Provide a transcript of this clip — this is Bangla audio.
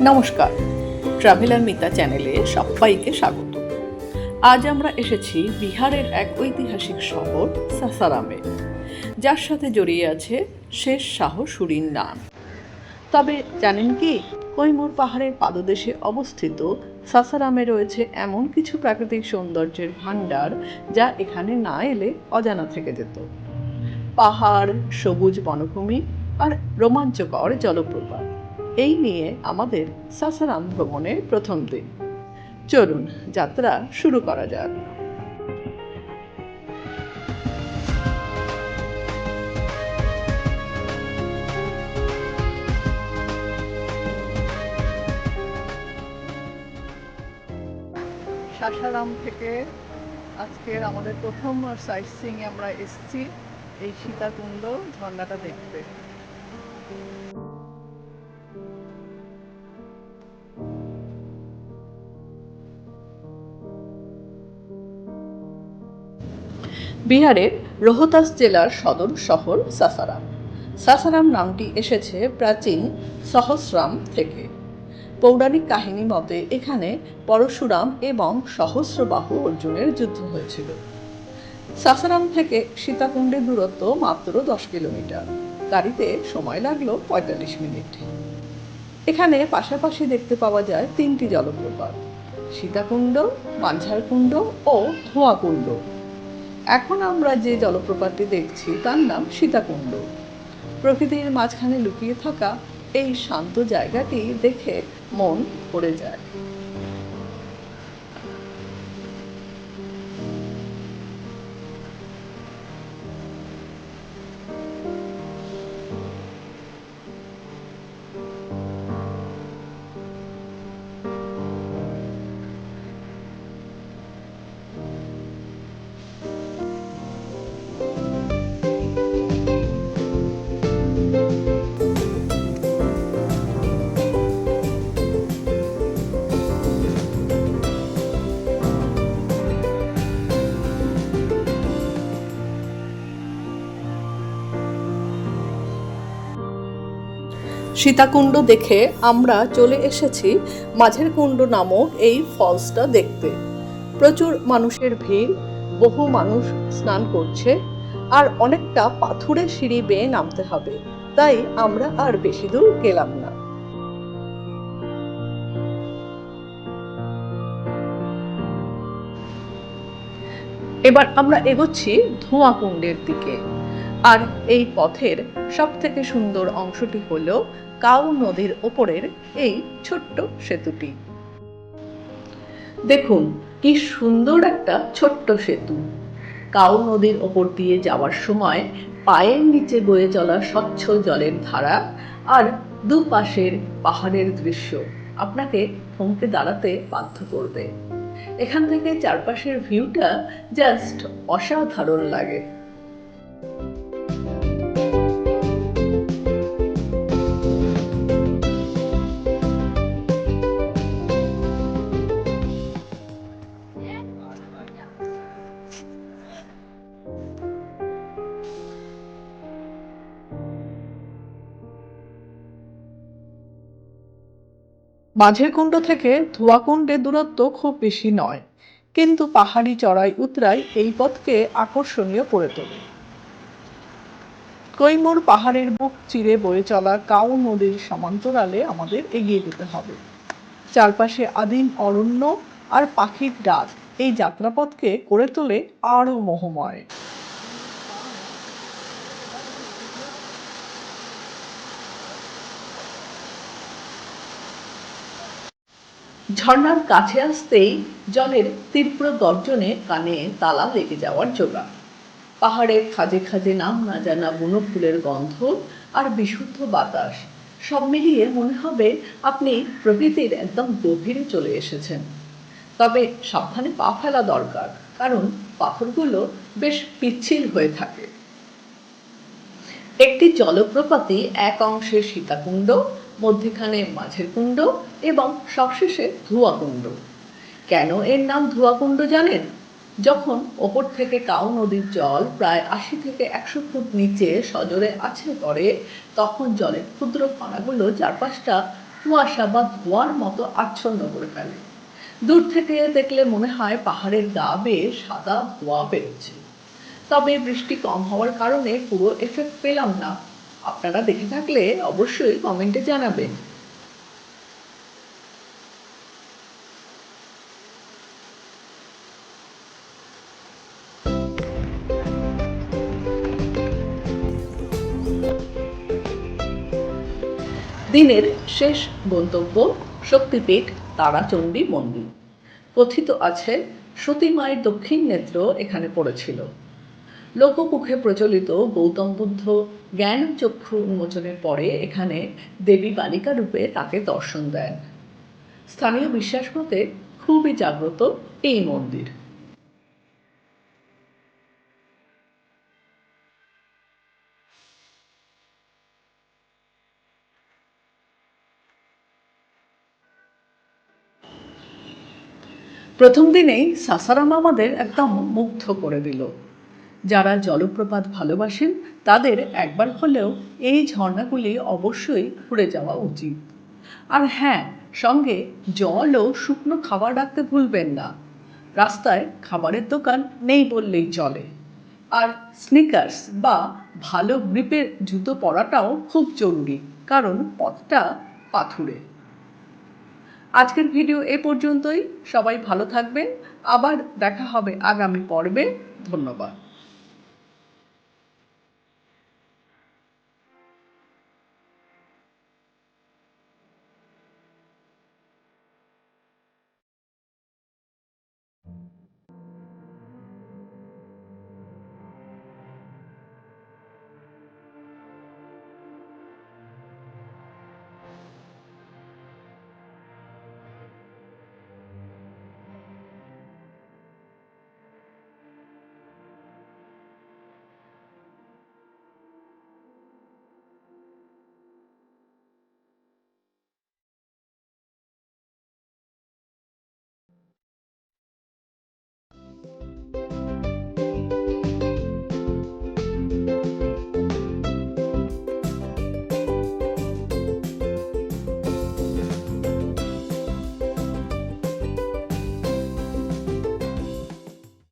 নমস্কার, ট্রাভেলার মিতা চ্যানেলে সবাইকে স্বাগত। আজ আমরা এসেছি বিহারের এক ঐতিহাসিক শহর সাসারামে, যার সাথে জড়িয়ে আছে শেষ শাহ সুরির নাম। তবে জানেন কি, কৈমুর পাহাড়ের পাদদেশে অবস্থিত সাসারামে রয়েছে এমন কিছু প্রাকৃতিক সৌন্দর্যের ভাণ্ডার যা এখানে না এলে অজানা থেকে যেত। পাহাড়, সবুজ বনভূমি আর রোমাঞ্চকর জলপ্রপাত, এই নিয়ে আমাদের সাসারাম ভ্রমণের প্রথম দিন। চলুন যাত্রা শুরু করা যাক। সাসারাম থেকে আজকের আমাদের প্রথম সাইট সিইং আমরা এসেছি এই সীতাকুণ্ড ঝর্ণাটা দেখতে। বিহারের রোহতাস জেলার সদর শহর সাসারাম। সাসারাম নামটি এসেছে প্রাচীন সহস্রাম থেকে। পৌরাণিক কাহিনী মতে এখানে পরশুরাম এবং সহস্রবাহু অর্জুনের যুদ্ধ হয়েছিল। সাসারাম থেকে সীতাকুণ্ডের দূরত্ব মাত্র 10 কিলোমিটার। গাড়িতে সময় লাগলো 45 মিনিট। এখানে পাশাপাশি দেখতে পাওয়া যায় 3টি জলপ্রপাত: সীতাকুণ্ড, মানঝারকুণ্ড ও ধোঁয়াকুণ্ড। এখন আমরা যে জলপ্রপাতটি দেখছি তার নাম সীতাকুণ্ড। প্রকৃতির মাঝখানে লুকিয়ে থাকা এই শান্ত জায়গাটি দেখে মন ভরে যায়। সীতাকুণ্ড দেখে আমরা চলে এসেছি মাঝের কুণ্ড নামক এই ফলসটা দেখতে। প্রচুর মানুষের ভিড়, বহু মানুষ স্নান করছে, আর অনেকটা পাথুরে সিঁড়ি বেয়ে নামতে হবে, তাই আমরা আর বেশি দূর গেলাম না। এবার আমরা এগোচ্ছি ধোঁয়াকুণ্ডের দিকে। আর এই পথের সব থেকে সুন্দর অংশটি হলো কাউ নদীর ওপরের এই ছোট্ট সেতুটি। দেখুন কি সুন্দর একটা ছোট্ট সেতু। কাউ নদীর ওপর দিয়ে যাওয়ার সময় পায়ের নিচে বয়ে চলা স্বচ্ছ জলের ধারা আর দুপাশের পাহাড়ের দৃশ্য আপনাকে থমকে দাঁড়াতে বাধ্য করবে। এখান থেকে চারপাশের ভিউটা জাস্ট অসাধারণ লাগে। মাঝের কুণ্ড থেকে ধোঁয়াকুণ্ডের দূরত্ব খুব বেশি নয়, কিন্তু পাহাড়ি চড়াই উতরাই এই পথকে আকর্ষণীয় করে তোলে। কৈমুর পাহাড়ের বুক চিরে বয়ে চলা কাউ নদীর সমান্তরালে আমাদের এগিয়ে যেতে হবে। চারপাশে আদিম অরণ্য আর পাখির ডাক এই যাত্রাপথকে করে তোলে আরো মোহময়। ঝর্ণার কাছে আসতেই জলের তীব্র গর্জনে কানে তালা লেগে যাওয়ার জোগাড়। পাহাড়ের খাঁজে খাঁজে নাম না জানা বুনো ফুলের গন্ধ আর বিশুদ্ধ বাতাস সব মিলিয়ে মনে হবে আপনি প্রকৃতির একদম গভীরে চলে এসেছেন। তবে সাবধানে পা ফেলা দরকার, কারণ পাথরগুলো বেশ পিচ্ছিল হয়ে থাকে। একটি জলপ্রপাতই এক অংশে সীতাকুণ্ড, মধ্যেখানে মাঝের কুণ্ড এবং সবশেষে ধোঁয়াকুণ্ড। কেন এর নাম ধোঁয়াকুণ্ড জানেন? যখন ওপর থেকে কাউ নদীর জল প্রায় 80 থেকে 100 ফুট নিচে সজোরে আছড়ে পড়ে, তখন জলের ক্ষুদ্র কণাগুলো চারপাশটা কুয়াশা বা ধোঁয়ার মতো আচ্ছন্ন করে ফেলে। দূর থেকে দেখলে মনে হয় পাহাড়ের গা বেয়ে সাদা ধোঁয়া বেরোচ্ছে। তবে বৃষ্টি কম হওয়ার কারণে পুরো এফেক্ট পেলাম না। আপনারা দেখে থাকলে অবশ্যই কমেন্টে জানাবেন। দিনের শেষ গন্তব্য শক্তিপীঠ তারাচণ্ডী মন্দির। কথিত আছে সতী মায়ের দক্ষিণ নেত্র এখানে পড়েছিল। লোকমুখে প্রচলিত গৌতম বুদ্ধ জ্ঞান চক্ষু উন্মোচনের পরে এখানে দেবী বালিকা রূপে তাকে দর্শন দেন। স্থানীয় বিশ্বাস মতে খুবই জাগ্রত এই মন্দির। প্রথম দিনেই সাসারাম আমাদের একদম মুগ্ধ করে দিল। যারা জলপ্রপাত ভালোবাসেন তাদের একবার হলেও এই ঝর্ণাগুলি অবশ্যই ঘুরে যাওয়া উচিত। আর হ্যাঁ, সঙ্গে জল ও শুকনো খাবার রাখতে ভুলবেন না। রাস্তায় খাবারের দোকান নেই বললেই চলে। আর স্নিকার্স বা ভালো গ্রিপের জুতো পরাটাও খুব জরুরি, কারণ পথটা পাথুরে। আজকের ভিডিও এ পর্যন্তই। সবাই ভালো থাকবেন। আবার দেখা হবে আগামী পর্বে। ধন্যবাদ।